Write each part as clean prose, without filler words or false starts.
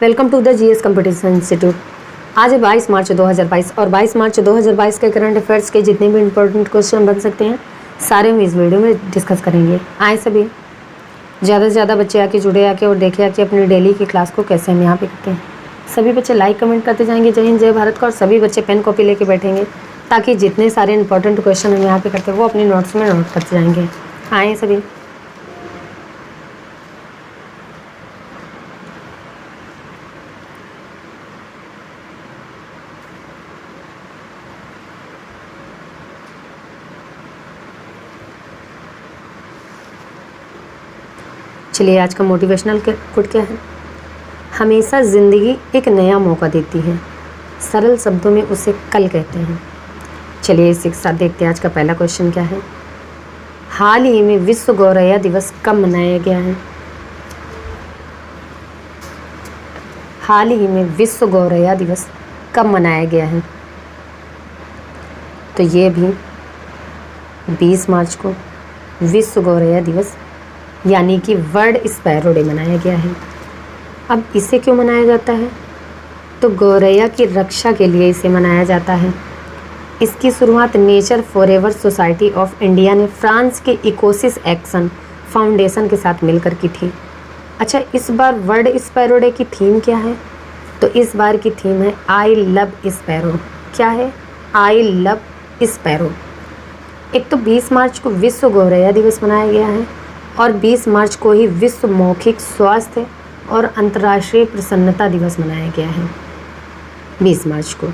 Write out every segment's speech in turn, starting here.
Welcome to the GS competition institute. आज है 22 मार्च 2022 और 22 मार्च 2022 के करंट अफेयर्स के जितने भी इंपॉर्टेंट क्वेश्चन बन सकते हैं सारे हम इस वीडियो में डिस्कस करेंगे। आए सभी ज़्यादा से ज़्यादा बच्चे आके जुड़े आके और देखे आके अपनी डेली की क्लास को कैसे हम यहाँ पे करते हैं। सभी बच्चे लाइक कमेंट करते जाएंगे जय हिंद जय भारत का, और सभी बच्चे पेन कॉपी लेके बैठेंगे ताकि जितने सारे इंपॉर्टेंट क्वेश्चन हम यहाँ पे करते हैं वो अपनी नोट्स में नोट करते जाएंगे। आए सभी। चलिए, आज का मोटिवेशनल कोट क्या है। हमेशा ज़िंदगी एक नया मौका देती है, सरल शब्दों में उसे कल कहते हैं। चलिए इसी के साथ देखते हैं आज का पहला क्वेश्चन क्या है। हाल ही में विश्व गौरैया दिवस कब मनाया गया है? हाल ही में विश्व गौरैया दिवस कब मनाया गया है? तो ये भी 20 मार्च को विश्व गौरैया दिवस यानी कि वर्ल्ड स्पैरो डे मनाया गया है। अब इसे क्यों मनाया जाता है? तो गौरैया की रक्षा के लिए इसे मनाया जाता है। इसकी शुरुआत nature forever society of India ने फ्रांस के इकोसिस एक्शन फाउंडेशन के साथ मिलकर की थी। अच्छा, इस बार वर्ल्ड स्पैरो डे की थीम क्या है? तो इस बार की थीम है आई लव स्पैरो। क्या है? I love sparrow. एक तो 20 मार्च को विश्व गौरैया दिवस मनाया गया है और 20 मार्च को ही विश्व मौखिक स्वास्थ्य और अंतर्राष्ट्रीय प्रसन्नता दिवस मनाया गया है। 20 मार्च को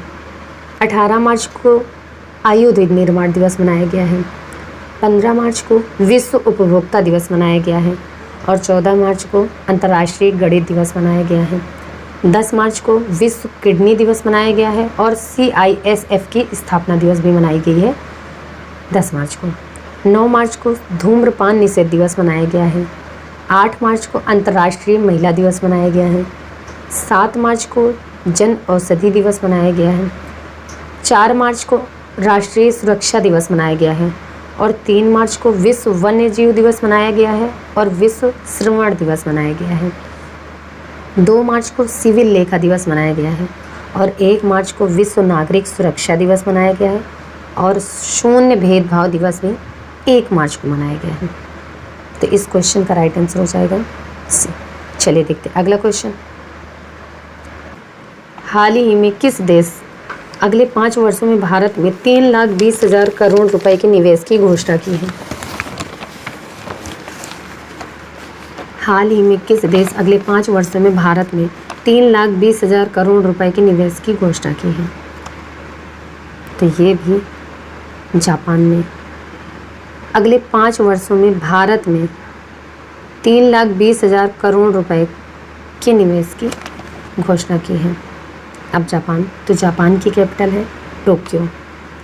18 मार्च को आयुध निर्माण दिवस मनाया गया है। 15 मार्च को विश्व उपभोक्ता दिवस मनाया गया है और 14 मार्च को अंतर्राष्ट्रीय गणित दिवस मनाया गया है। 10 मार्च को विश्व किडनी दिवस मनाया गया है और CISF की स्थापना दिवस भी मनाई गई है 10 मार्च को। 9 मार्च को धूम्रपान निषेध दिवस मनाया गया है। 8 मार्च को अंतर्राष्ट्रीय महिला दिवस मनाया गया है। 7 मार्च को जन औषधि दिवस मनाया गया है। 4 मार्च को राष्ट्रीय सुरक्षा दिवस मनाया गया है और 3 मार्च को विश्व वन्य जीव दिवस मनाया गया है और विश्व श्रवण दिवस मनाया गया है। 2 मार्च को सिविल लेखा दिवस मनाया गया है और 1 मार्च को विश्व नागरिक सुरक्षा दिवस मनाया गया है और शून्य भेदभाव दिवस भी 1 मार्च को मनाया गया है। तो इस क्वेश्चन का राइट आंसर हो जाएगा सी। चलिए देखते हैं अगला क्वेश्चन। हाल ही में किस देश अगले 5 वर्षों में भारत में 3,20,000 करोड़ रुपए के निवेश की घोषणा की है? हाल ही में किस देश अगले 5 वर्षों में भारत में 3,20,000 करोड़ रुपए के निवेश की घोषणा की है? तो ये भी जापान ने अगले 5 वर्षों में भारत में 3,20,000 करोड़ रुपए के निवेश की घोषणा की है। अब जापान, तो जापान की कैपिटल है टोक्यो।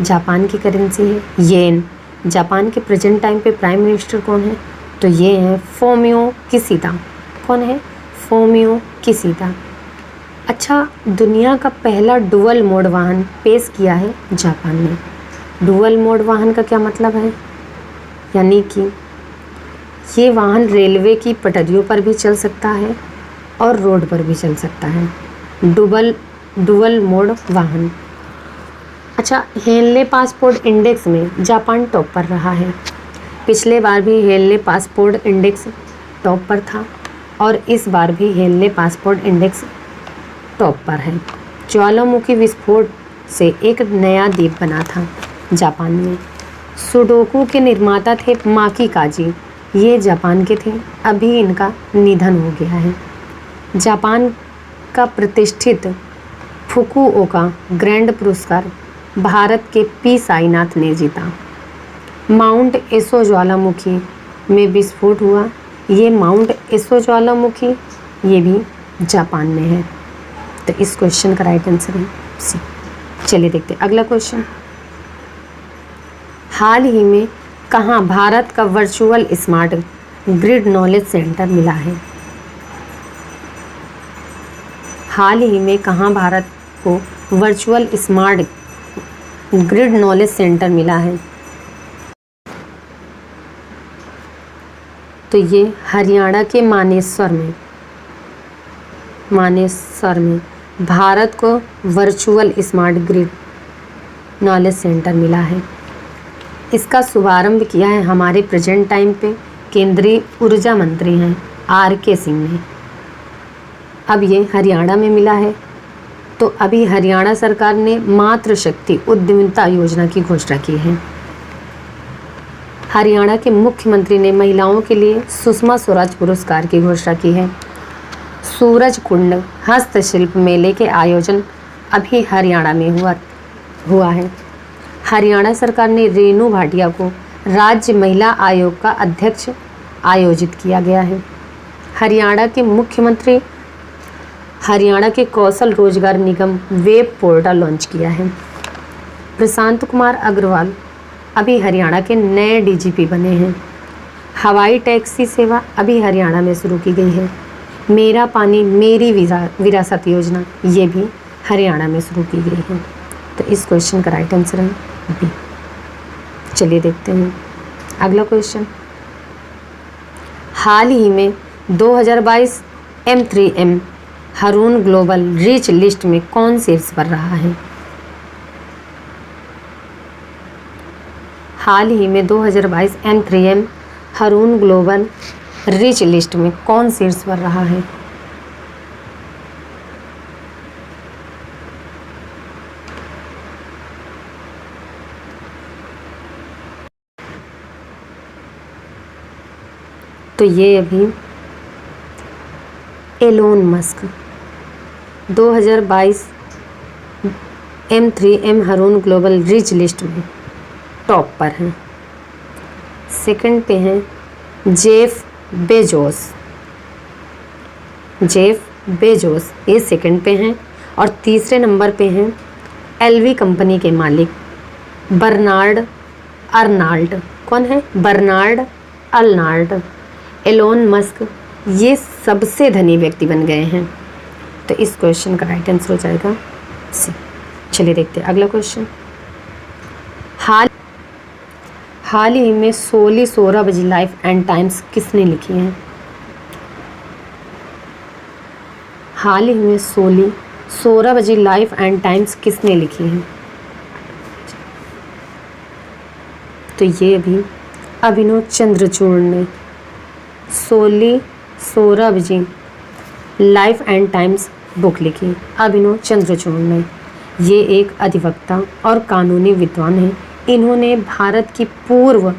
जापान की करेंसी है येन। जापान के प्रेजेंट टाइम पे प्राइम मिनिस्टर कौन है? तो ये हैं फोमियो किशिदा। कौन है? Fumio Kishida. अच्छा, दुनिया का पहला डुअल मोड वाहन पेश किया है जापान ने। डुअल मोड वाहन का क्या मतलब है? यानी कि ये वाहन रेलवे की पटरियों पर भी चल सकता है और रोड पर भी चल सकता है। डुअल मोड वाहन। अच्छा, हेनले पासपोर्ट इंडेक्स में जापान टॉप पर रहा है। पिछले बार भी हेनले पासपोर्ट इंडेक्स टॉप पर था और इस बार भी हेनले पासपोर्ट इंडेक्स टॉप पर है। ज्वालामुखी विस्फोट से एक नया द्वीप बना था जापान में। सुडोकू के निर्माता थे माकी काजी। ये जापान के थे, अभी इनका निधन हो गया है। जापान का प्रतिष्ठित फुकुओका ग्रैंड पुरस्कार भारत के पी साईनाथ ने जीता। माउंट एसो ज्वालामुखी में विस्फोट हुआ। ये माउंट एसो ज्वालामुखी ये भी जापान में है। तो इस क्वेश्चन का राइट आंसर है सी। चलिए देखते हैं अगला क्वेश्चन। हाल ही में कहाँ भारत का virtual smart grid knowledge centre मिला है? हाल ही में कहाँ भारत को virtual smart grid knowledge centre मिला है? तो ये हरियाणा के मानेसर में मानेसर में भारत को virtual smart grid knowledge centre मिला है। इसका शुभारंभ किया है हमारे प्रेजेंट टाइम पे केंद्रीय ऊर्जा मंत्री हैं RK सिंह ने। अब ये हरियाणा में मिला है। तो अभी हरियाणा सरकार ने मातृशक्ति उद्यमिता योजना की घोषणा की है। हरियाणा के मुख्यमंत्री ने महिलाओं के लिए सुषमा स्वराज पुरस्कार की घोषणा की है। सूरज कुंड हस्तशिल्प मेले के आयोजन अभी हरियाणा में हुआ है। हरियाणा सरकार ने रेणु भाटिया को राज्य महिला आयोग का अध्यक्ष आयोजित किया गया है। हरियाणा के मुख्यमंत्री हरियाणा के कौशल रोजगार निगम वेब पोर्टल लॉन्च किया है। प्रशांत कुमार अग्रवाल अभी हरियाणा के नए DGP बने हैं। हवाई टैक्सी सेवा अभी हरियाणा में शुरू की गई है। मेरा पानी मेरी विरासत योजना ये भी हरियाणा में शुरू की गई है। तो इस क्वेश्चन का राइट आंसर है बी। चलिए देखते हैं अगला क्वेश्चन। हाल ही में 2022 M3M हारून ग्लोबल रिच लिस्ट में कौन शीर्ष पर रहा है? हाल ही में 2022 M3M हारून ग्लोबल रिच लिस्ट में कौन शीर्ष पर रहा है? तो ये अभी एलोन मस्क 2022 M3M हारून ग्लोबल रिच लिस्ट में टॉप पर हैं। सेकंड पे हैं जेफ बेजोस ये सेकंड पे हैं। और तीसरे नंबर पे हैं LV कंपनी के मालिक बर्नार्ड अर्नाल्ड। कौन है? Bernard Arnold. एलोन मस्क ये सबसे धनी व्यक्ति बन गए हैं। तो इस क्वेश्चन का राइट आंसर हो जाएगा सी। चलिए देखते हैं अगला क्वेश्चन। हाल ही में सोली सोहराबजी लाइफ एंड टाइम्स किसने लिखी है? हाल ही में सोली सोहराबजी लाइफ एंड टाइम्स किसने लिखी है? तो ये भी अभिनव चंद्रचूड़ ने सोली सोहराबजी लाइफ एंड टाइम्स बुक लिखी। अभिनव चंद्रचूड़ ने ये एक अधिवक्ता और कानूनी विद्वान हैं। इन्होंने भारत की पूर्व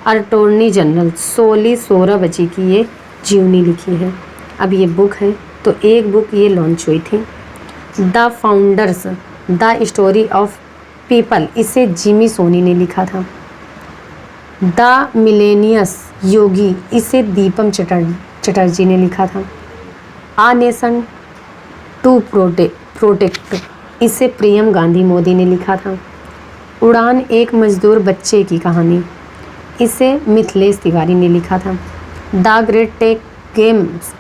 अटॉर्नी जनरल सोली सोहराबजी की ये जीवनी लिखी है। अब ये बुक है तो एक बुक ये लॉन्च हुई थी the founders the story of people, इसे जिमी सोनी ने लिखा था। द मिलेनियस योगी, इसे दीपम चटर्जी ने लिखा था। आ नेशन टू प्रोटेक्ट, इसे प्रियम गांधी मोदी ने लिखा था। उड़ान एक मजदूर बच्चे की कहानी, इसे मिथिलेश तिवारी ने लिखा था। द ग्रेट टेक गेम्स,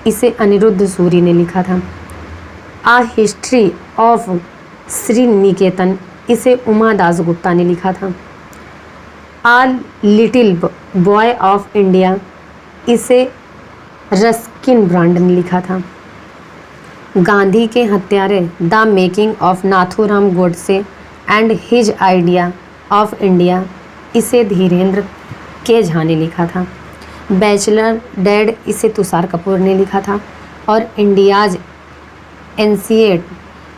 इसे अनिरुद्ध सूरी ने लिखा था। आ हिस्ट्री ऑफ श्री निकेतन, इसे उमा दास गुप्ता ने लिखा था। आ लिटिल बॉय ऑफ इंडिया, इसे रस्किन ब्रांड ने लिखा था। गांधी के हत्यारे the making of Nathuram Godse and his idea of India, इसे धीरेन्द्र के झा ने लिखा था। बैचलर डैड, इसे तुषार कपूर ने लिखा था। और India's ancient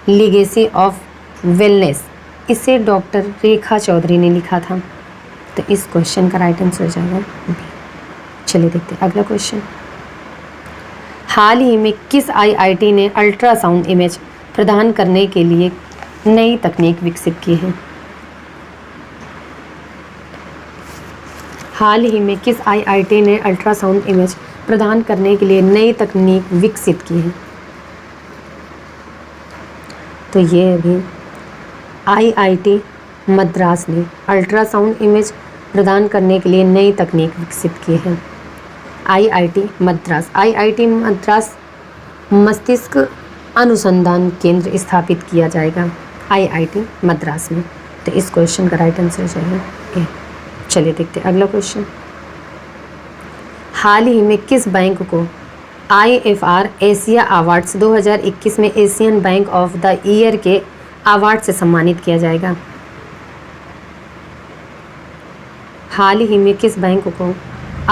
legacy of wellness, इसे डॉक्टर रेखा चौधरी ने लिखा था। तो इस क्वेश्चन का राइट आंसर हो जाएगा बी। चलिए देखते हैं अगला क्वेश्चन। हाल ही में किस IIT ने अल्ट्रासाउंड इमेज प्रदान करने के लिए नई तकनीक विकसित की है? हाल ही में किस IIT ने अल्ट्रासाउंड इमेज प्रदान करने के लिए नई तकनीक विकसित की है? तो ये अभी IIT मद्रास ने अल्ट्रासाउंड इमेज प्रदान करने के लिए नई तकनीक विकसित की है। IIT मद्रास मस्तिष्क अनुसंधान केंद्र स्थापित किया जाएगा IIT मद्रास में। तो इस क्वेश्चन का राइट आंसर जाएगा ए। चलिए देखते हैं अगला क्वेश्चन। हाल ही में किस बैंक को IFR एशिया अवार्ड्स 2021 में Asian bank of the year के अवार्ड से सम्मानित किया जाएगा? हाल ही में किस बैंक को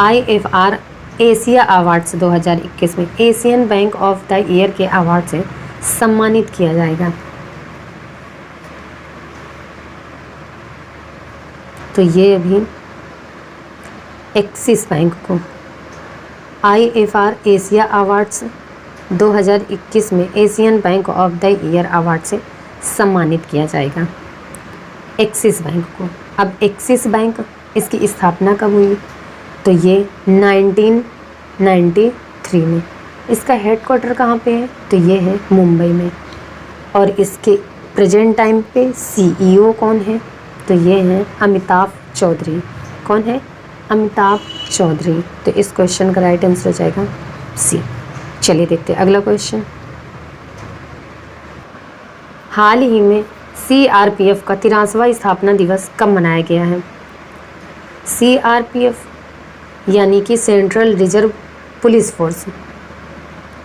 IFR एशिया अवार्ड्स 2021 में Asian bank of the year के अवार्ड से सम्मानित किया जाएगा? तो ये अभी एक्सिस बैंक को IFR एशिया अवार्ड्स 2021 में Asian bank of the year award से सम्मानित किया जाएगा एक्सिस बैंक को। अब एक्सिस बैंक, इसकी स्थापना कब हुई? तो ये 1993 में। इसका हेडक्वार्टर कहाँ पे है? तो ये है मुंबई में। और इसके प्रेजेंट टाइम पे CEO कौन है? तो ये हैं अमिताभ चौधरी। कौन है? अमिताभ चौधरी। तो इस क्वेश्चन का राइट आंसर हो जाएगा C। चलिए देखते हैं अगला क्वेश्चन। हाल ही में CRPF का 83वां स्थापना दिवस कब मनाया गया है? CRPF यानी कि सेंट्रल रिजर्व पुलिस फोर्स।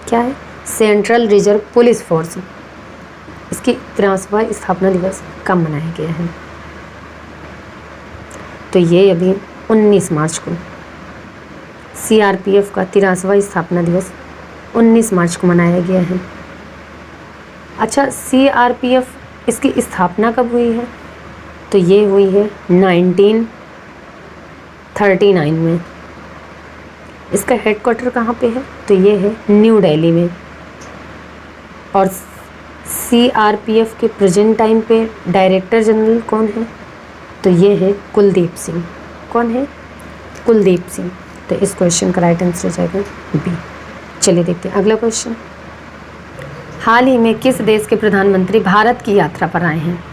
क्या है? Central reserve police force. इसकी 83वां स्थापना दिवस कब मनाया गया है? तो ये अभी 19 मार्च को। CRPF का 83वां स्थापना दिवस 19 मार्च को मनाया गया है। अच्छा, CRPF इसकी स्थापना कब हुई है? तो ये हुई है 1939 में। इसका हेडक्वार्टर कहाँ पे है? तो ये है न्यू दिल्ली में। और CRPF के प्रेजेंट टाइम पे डायरेक्टर जनरल कौन है? तो ये है कुलदीप सिंह। कौन है? कुलदीप सिंह। तो इस क्वेश्चन का राइट आंसर हो जाएगा B। चलिए देखते हैं अगला क्वेश्चन। हाल ही में किस देश के प्रधानमंत्री भारत की यात्रा पर आए हैं?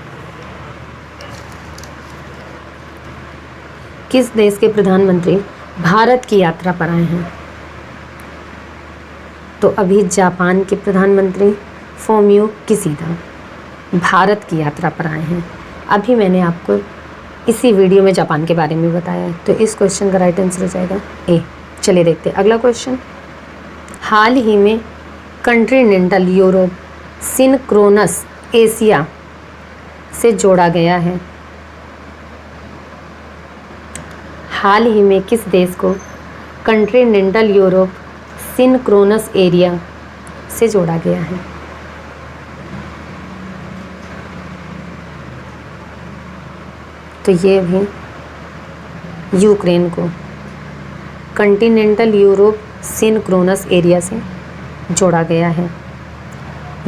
किस देश के प्रधानमंत्री भारत की यात्रा पर आए हैं? तो अभी जापान के प्रधानमंत्री फोमियो किशिदा भारत की यात्रा पर आए हैं। अभी मैंने आपको इसी वीडियो में जापान के बारे में बताया है। तो इस क्वेश्चन का राइट आंसर हो जाएगा A। चलिए देखते हैं अगला क्वेश्चन। हाल ही में कॉन्टिनेंटल यूरोप सिनक्रोनस एशिया से जोड़ा गया है। हाल ही में किस देश को कॉन्टिनेंटल यूरोप सिनक्रोनस एरिया से जोड़ा गया है? तो ये भी यूक्रेन को कॉन्टिनेंटल यूरोप सिनक्रोनस एरिया से जोड़ा गया है,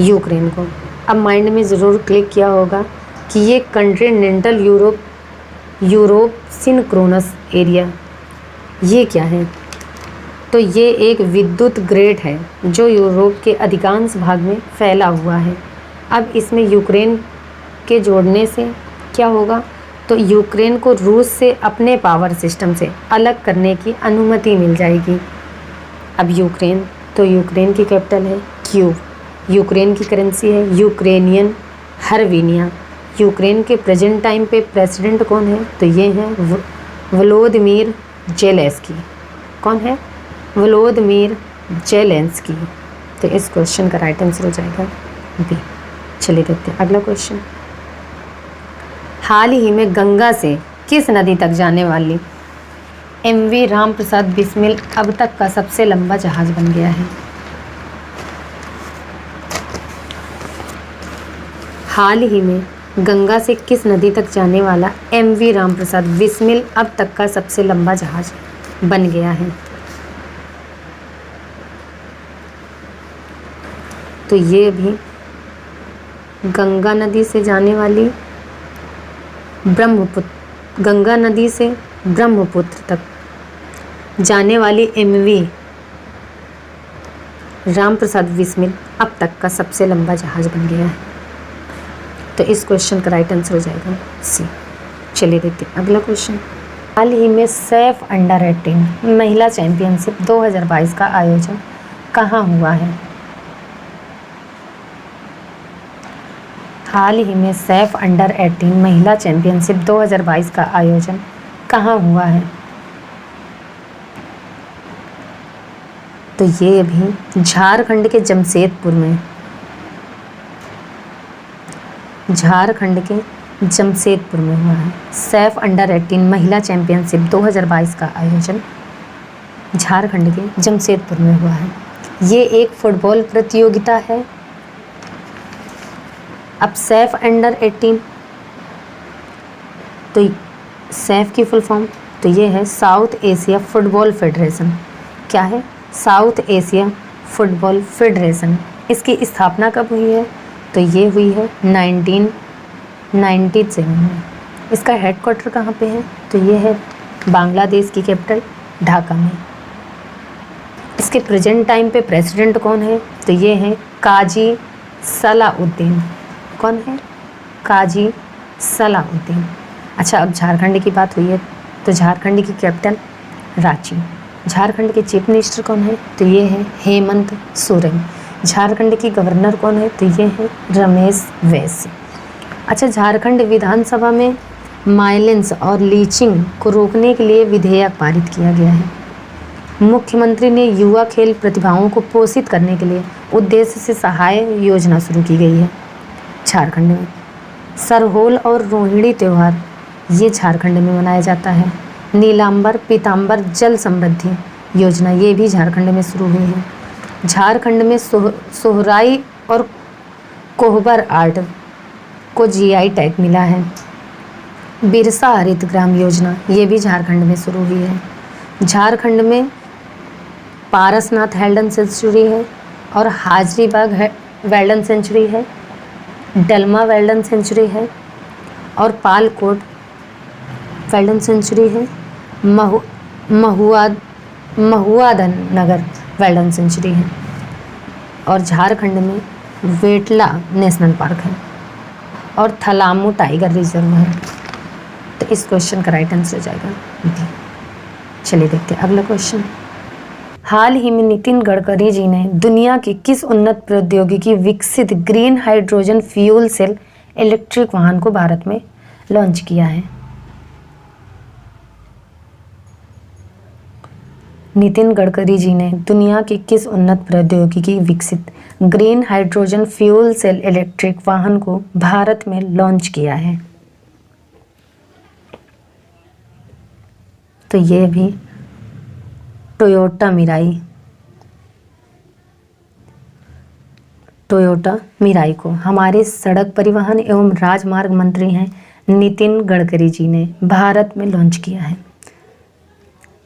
यूक्रेन को। अब माइंड में ज़रूर क्लिक किया होगा कि ये कॉन्टिनेंटल यूरोप सिनक्रोनस एरिया ये क्या है? तो ये एक विद्युत ग्रिड है जो यूरोप के अधिकांश भाग में फैला हुआ है। अब इसमें यूक्रेन के जोड़ने से क्या होगा? तो यूक्रेन को रूस से अपने पावर सिस्टम से अलग करने की अनुमति मिल जाएगी। अब यूक्रेन, तो यूक्रेन की कैपिटल है कीव। यूक्रेन की करेंसी है यूक्रेनियन हर्विनिया। यूक्रेन के प्रेजेंट टाइम पे प्रेसिडेंट कौन है? तो ये हैं वोलोदिमीर जेलेंस्की। कौन है? Volodymyr Zelensky. तो इस क्वेश्चन का राइट आंसर हो जाएगा B। चलिए देखते हैं अगला क्वेश्चन। हाल ही में गंगा से किस नदी तक जाने वाली MV राम प्रसाद बिस्मिल अब तक का सबसे लंबा जहाज बन गया है? हाल ही में गंगा से किस नदी तक जाने वाला MV राम प्रसाद बिस्मिल अब तक का सबसे लंबा जहाज बन गया है? तो ये भी गंगा नदी से जाने वाली गंगा नदी से ब्रह्मपुत्र तक जाने वाली MV राम प्रसाद बिस्मिल अब तक का सबसे लंबा जहाज बन गया है। तो इस क्वेश्चन का राइट आंसर हो जाएगा C। चलिए देखते हैं अगला क्वेश्चन। हाल ही में सैफ अंडर 18 महिला चैंपियनशिप 2022 का आयोजन कहाँ हुआ है? हाल ही में सैफ अंडर 18 महिला चैंपियनशिप 2022 का आयोजन कहाँ हुआ है? तो ये भी झारखंड के जमशेदपुर में, झारखंड के जमशेदपुर में हुआ है। सैफ अंडर 18 महिला चैंपियनशिप 2022 का आयोजन झारखंड के जमशेदपुर में हुआ है। ये एक फुटबॉल प्रतियोगिता है। अब सैफ अंडर 18, तो सैफ की फुल फॉर्म तो ये है साउथ एशिया फुटबॉल फेडरेशन। क्या है? South Asia football federation. इसकी स्थापना कब हुई है? तो ये हुई है 1997 में। इसका हेडक्वार्टर कहाँ पे है? तो ये है बांग्लादेश की कैपिटल ढाका में। इसके प्रेजेंट टाइम पे प्रेसिडेंट कौन है? तो ये है काजी सलाउद्दीन। कौन है? काजी सलाउद्दीन। अच्छा, अब झारखंड की बात हुई है तो झारखंड की कैपिटल रांची। झारखंड के चीफ मिनिस्टर कौन है? तो ये है हेमंत सोरेन। झारखंड की गवर्नर कौन है? तो ये है रमेश वैश्य। अच्छा, झारखंड विधानसभा में वायलेंस और लीचिंग को रोकने के लिए विधेयक पारित किया गया है। मुख्यमंत्री ने युवा खेल प्रतिभाओं को पोषित करने के लिए उद्देश्य से सहाय योजना शुरू की गई है झारखंड में। सरहोल और रोहिणी त्यौहार ये झारखंड में मनाया जाता है। नीलांबर पीताम्बर जल समृद्धि योजना ये भी झारखंड में शुरू हुई है। झारखंड में सोहराई और कोहबर आर्ट को जीआई टैग मिला है। बिरसा हरित ग्राम योजना ये भी झारखंड में शुरू हुई है। झारखंड में पारसनाथ हेल्डन सेंचुरी है और हाजरीबाग वेल्डन सेंचुरी है, डलमा वेल्डन सेंचुरी है और पालकोट वेल्डन सेंचुरी है। महुआदन नगर वेल्डन सेंचुरी है और झारखंड में वेटला नेशनल पार्क है और थलामू टाइगर रिजर्व है। तो इस क्वेश्चन का राइट आंसर हो जाएगा डी। चलिए देखते हैं अगला क्वेश्चन। हाल ही में नितिन गडकरी जी ने दुनिया की किस उन्नत प्रौद्योगिकी विकसित green hydrogen fuel cell electric वाहन को भारत में लॉन्च किया है? नितिन गडकरी जी ने दुनिया की किस उन्नत प्रौद्योगिकी विकसित green hydrogen fuel cell electric वाहन को भारत में लॉन्च किया है? तो ये भी टोयोटा मिराई को हमारे सड़क परिवहन एवं राजमार्ग मंत्री हैं नितिन गडकरी जी ने भारत में लॉन्च किया है।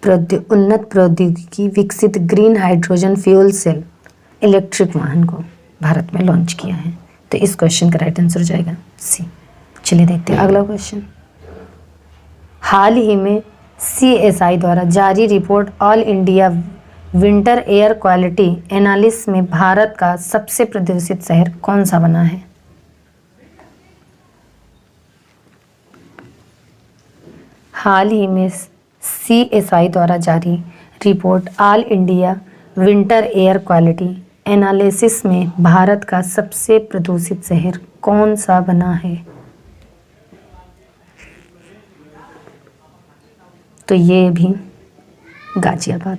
उन्नत प्रौद्योगिकी विकसित green hydrogen fuel cell electric वाहन को भारत में लॉन्च किया है। तो इस क्वेश्चन का राइट आंसर हो जाएगा सी। चलिए देखते हैं अगला क्वेश्चन। हाल ही में CSI द्वारा जारी report all India winter air quality analysis में भारत का सबसे प्रदूषित शहर कौन सा बना है? हाल ही में CSI द्वारा जारी report all India winter air quality analysis में भारत का सबसे प्रदूषित शहर कौन सा बना है? तो ये भी गाजियाबाद।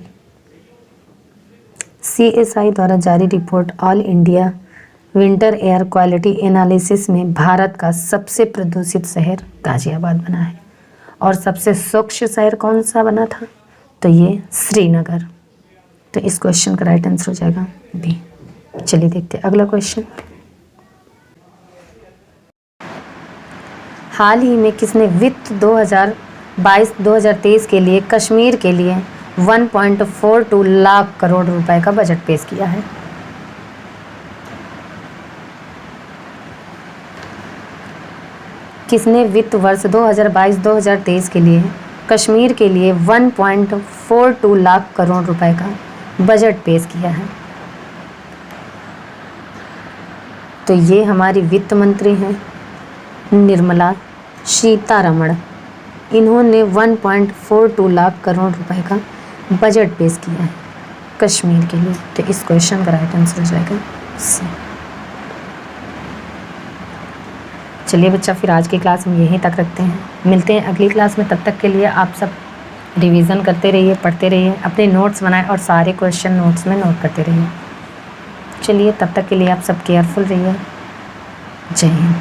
CSI द्वारा जारी report all India winter air quality analysis में भारत का सबसे प्रदूषित शहर गाजियाबाद बना है। और सबसे स्वच्छ शहर कौन सा बना था? तो ये श्रीनगर। तो इस क्वेश्चन का राइट आंसर हो जाएगा बी। चलिए देखते हैं अगला क्वेश्चन। हाल ही में किसने वित्त 2022-2023 के लिए कश्मीर के लिए 1.42 लाख करोड़ रुपए का बजट पेश किया है? किसने वित्त वर्ष 2022-2023 के लिए कश्मीर के लिए 1.42 लाख करोड़ रुपए का बजट पेश किया है? तो ये हमारी वित्त मंत्री हैं निर्मला सीतारमण। इन्होंने 1.42 लाख करोड़ रुपए का बजट पेश किया है कश्मीर के लिए। तो इस क्वेश्चन का राइट आंसर हो जाएगा सी। चलिए बच्चा, फिर आज की क्लास में यहीं तक रखते हैं। मिलते हैं अगली क्लास में। तब तक के लिए आप सब रिवीजन करते रहिए, पढ़ते रहिए, अपने नोट्स बनाएं और सारे क्वेश्चन नोट्स में नोट करते रहिए। चलिए, तब तक के लिए आप सब केयरफुल रहिए। जय हिंद।